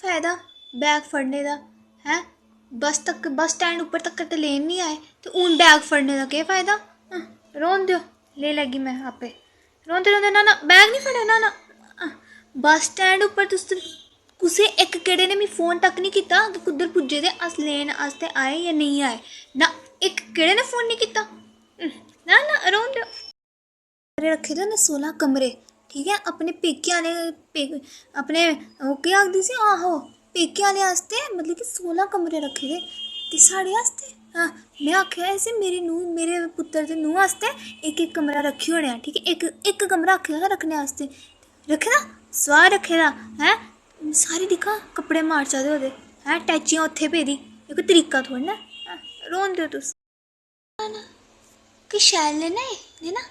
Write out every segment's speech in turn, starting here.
फायदा बैग फड़ने का है? बस स्टैंड उपर तक तो लेन नहीं आए तो हूँ बैग फड़ने का केह् फायदा? रौन दो, ले लैगी मैं आपे। रौंदे रौंदे ना ना बैग नहीं फड़ेआ ना ना। बस स्टैंड उपर तुस कुसै इक केड़े ने मिगी फोन तक नहीं कीता कि कुद्धर पुज्जे ते अस लेन आस्ते आए या नहीं आए। ना इक केड़े ने फोन नहीं कीता। ना ना रौन दो। रखे दे ने 16 कमरे, ठीक है? अपने पेके आह्ले अपने ओह् केह् आखदी सी, आहो पेके आह्ले आस्ते मतलब कि 16 कमरे रखे दे ते साढ़े आस्ते। हाँ में आखेआ इसी मेरी नूंह् मेरे पुत्तर ते नूंह् आस्ते इक इक कमरा रक्खी ओड़ेआ, ठीक है? इक कमरा आखेआ हा रक्खने आस्ते, रक्खे दा स्वाह रक्खे दा हैं। सारे दिक्खा कपड़े मार्चा दे ओह्दे हैं, टैचियां उत्थे पेदी, इक तरीका थोह्ड़ा ना। रौन देओ तुस। कि शैल ने ना एह् ना।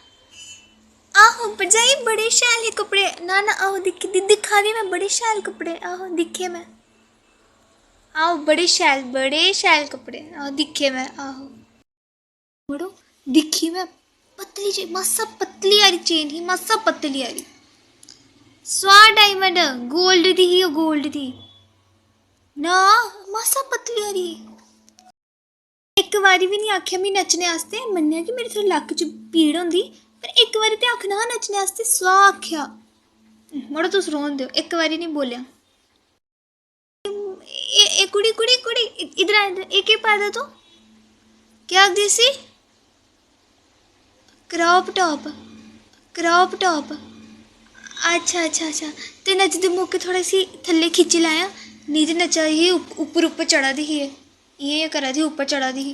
आहो भरजाई बड़े शैल हे कपड़े। ना ना आहो दिक्खा दी मैं बड़े शैल कपड़े, आहो दिक्खे मैं। आहो बड़े शैल कपड़े, आहो दिक्खे मैं। आहो मड़ो दिक्खी मैं पतली जी मासा पतली हारी चेन ही, मासा पतली हारी स्वाह डायमंड गोल्ड दी ही, ओह् गोल्ड दी ना मासा पतली हारी। इक बारी भी नहीं आखेआ मिगी नच्चने आस्ते, मन्नेआ कि मेरे थोह्ड़ी लक्क च पीड़ होंदी पर इक बारी ते आखना हा नच्चने आस्ते, स्वाह आखेआ। मड़ो तुस रौह्न देओ, इक बारी नहीं बोलेआ। कुड़ी कुड़ी कुड़ी इधर आ, इधर एह् केह् पाए दा तूं? केह् आखदी इसी? Crop top, crop top. अच्छा अच्छा अच्छा ते नचदे मौके थोड़ा इसी थल्ले खिच्ची लैयां, नेईं ते नच्चा दी ही उप्पर उप्पर चढ़ा दी ही, इ'यां करा दी ही उप्पर चढ़ा दी ही।